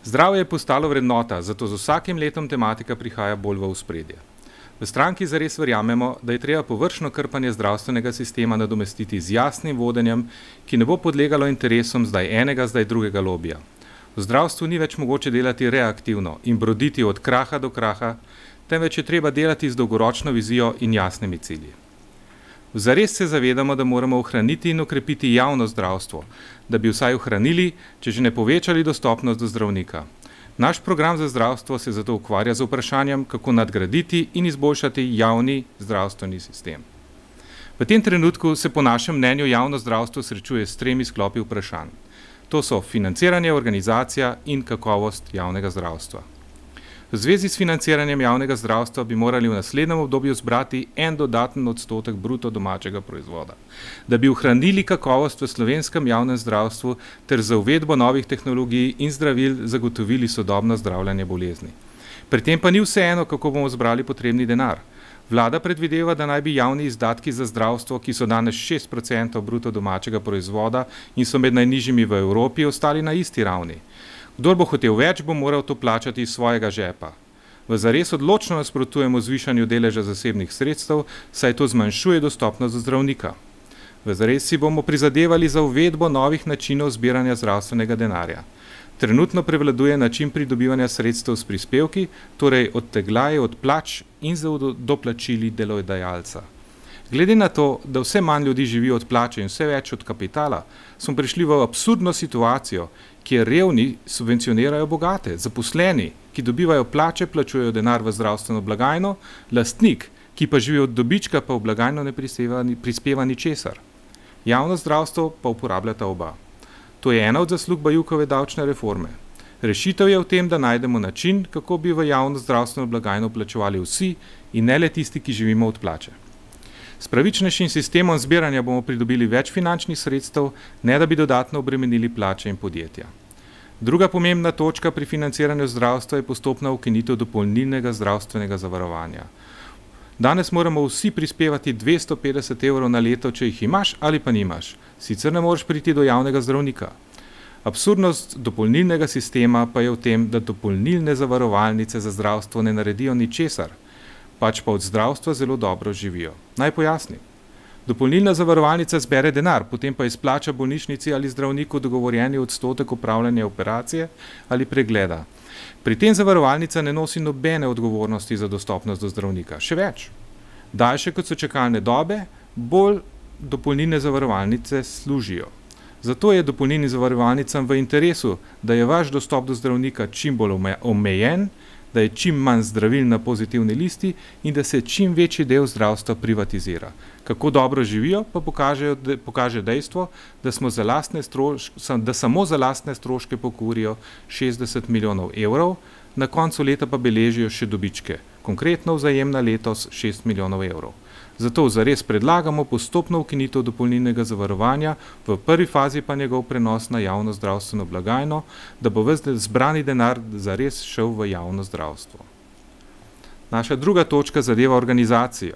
Zdravje je postalo vrednota, zato z vsakim letom tematika prihaja bolj v ospredje. V stranki zares verjamemo, da je treba površno krpanje zdravstvenega sistema nadomestiti z jasnim vodenjem, ki ne bo podlegalo interesom zdaj enega, zdaj drugega lobija. V zdravstvu ni več mogoče delati reaktivno in broditi od kraha do kraha, temveč je treba delati z dolgoročno vizijo in jasnimi cilji. Zares se zavedamo, da moramo ohraniti in okrepiti javno zdravstvo, da bi vsaj ohranili, če že ne povečali dostopnost do zdravnika. Naš program za zdravstvo se zato ukvarja z vprašanjem, kako nadgraditi in izboljšati javni zdravstveni sistem. V tem trenutku se po našem mnenju javno zdravstvo srečuje s 3 sklopi vprašanj. To so financiranje, organizacija in kakovost javnega zdravstva. V zvezi s financiranjem javnega zdravstva bi morali v naslednjem obdobju zbrati en dodaten odstotek bruto domačega proizvoda, da bi ohranili kakovost v slovenskem javnem zdravstvu ter za uvedbo novih tehnologij in zdravil zagotovili sodobno zdravljenje bolezni. Pri tem pa ni vseeno, kako bomo zbrali potrebni denar. Vlada predvideva, da naj bi javni izdatki za zdravstvo, ki so danes 6% bruto domačega proizvoda in so med najnižjimi v Evropi, ostali na isti ravni. Kdor bo hotel več, bo moral to plačati iz svojega žepa. V zares odločno nasprotujemo zvišanju deleža zasebnih sredstev, saj to zmanjšuje dostopnost do zdravnika. V zares si bomo prizadevali za uvedbo novih načinov zbiranja zdravstvenega denarja. Trenutno prevladuje način pridobivanja sredstev s prispevki, torej odtegljaje od plač in za doplačili delodajalca. Glede na to, da vse manj ljudi živi od plače in vse več od kapitala, smo prišli v absurdno situacijo, kjer revni subvencionirajo bogate, zaposleni, ki dobivajo plače, plačujejo denar v zdravstveno blagajno, lastnik, ki pa živi od dobička, pa v blagajno ne prispeva ničesar. Javno zdravstvo pa uporabljata oba. To je ena od zaslug Bajukove davčne reforme. Rešitev je v tem, da najdemo način, kako bi v javno zdravstveno blagajno plačevali vsi in ne le tisti, ki živimo od plače. S pravičnejšim sistemom zbiranja bomo pridobili več finančnih sredstev, ne da bi dodatno obremenili plače in podjetja. Druga pomembna točka pri financiranju zdravstva je postopna ukinitev dopolnilnega zdravstvenega zavarovanja. Danes moramo vsi prispevati 250 evrov na leto, če jih imaš ali pa nimaš, sicer ne moreš priti do javnega zdravnika. Absurdnost dopolnilnega sistema pa je v tem, da dopolnilne zavarovalnice za zdravstvo ne naredijo ničesar, pač pa od zdravstva zelo dobro živijo. Naj pojasnim. Dopolnilna zavarovalnica zbere denar, potem pa izplača bolnišnici ali zdravniku dogovorjeni odstotek opravljanja operacije ali pregleda. Pri tem zavarovalnica ne nosi nobene odgovornosti za dostopnost do zdravnika. Še več. Daljše kot so čakalne dobe, bolj dopolnilne zavarovalnice služijo. Zato je dopolnilnim zavarovalnicam v interesu, da je vaš dostop do zdravnika čim bolj omejen, da je čim manj zdravil na pozitivni listi in da se čim večji del zdravstva privatizira. Kako dobro živijo, pa pokaže dejstvo, da samo za lastne stroške pokurijo 60 milijonov evrov, na koncu leta pa beležijo še dobičke, konkretno Vzajemna letos 6 milijonov evrov. Zato zares predlagamo postopno ukinitev dopolnilnega zavarovanja, v prvi fazi pa njegov prenos na javno zdravstveno blagajno, da bo ves zbrani denar zares šel v javno zdravstvo. Naša druga točka zadeva organizacijo.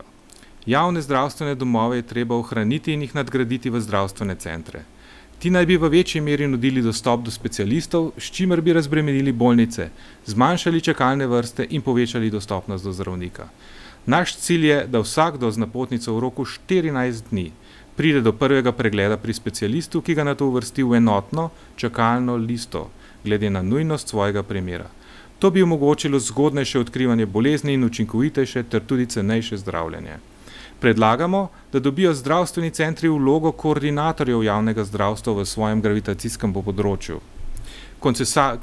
Javne zdravstvene domove je treba ohraniti in jih nadgraditi v zdravstvene centre. Ti naj bi v večji meri nudili dostop do specialistov, s čimer bi razbremenili bolnice, zmanjšali čakalne vrste in povečali dostopnost do zdravnika. Naš cilj je, da vsakdo z napotnico v roku 14 dni pride do prvega pregleda pri specialistu, ki ga nato uvrsti v enotno čakalno listo, glede na nujnost svojega primera. To bi omogočilo zgodnejše odkrivanje bolezni in učinkovitejše ter tudi cenejše zdravljenje. Predlagamo, da dobijo zdravstveni centri vlogo koordinatorjev javnega zdravstva v svojem gravitacijskem področju.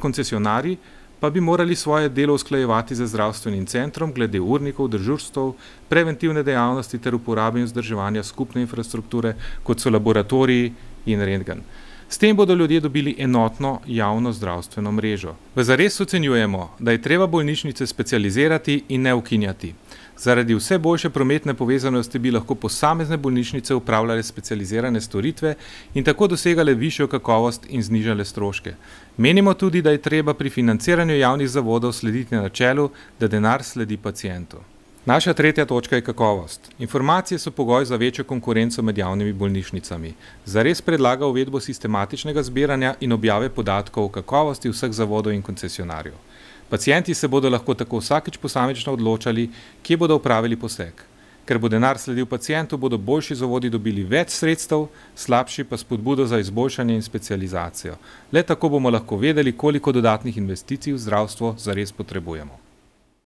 Koncesionarji pa bi morali svoje delo usklajevati z zdravstvenim centrom glede urnikov, dežurstev, preventivne dejavnosti ter uporabe in vzdrževanja skupne infrastrukture, kot so laboratoriji in rentgen. S tem bodo ljudje dobili enotno javno zdravstveno mrežo. V zares ocenjujemo, da je treba bolnišnice specializirati in ne ukinjati. Zaradi vse boljše prometne povezanosti bi lahko posamezne bolnišnice upravljale specializirane storitve in tako dosegale višjo kakovost in znižale stroške. Menimo tudi, da je treba pri financiranju javnih zavodov slediti načelu, da denar sledi pacientu. Naša tretja točka je kakovost. Informacije so pogoj za večjo konkurenco med javnimi bolnišnicami. Zares predlaga uvedbo sistematičnega zbiranja in objave podatkov o kakovosti vseh zavodov in koncesionarjev. Pacienti se bodo lahko tako vsakič posamično odločali, kje bodo opravili poseg. Ker bo denar sledil pacientu, bodo boljši zavodi dobili več sredstev, slabši pa spodbudo za izboljšanje in specializacijo. Le tako bomo lahko vedeli, koliko dodatnih investicij v zdravstvo zares potrebujemo.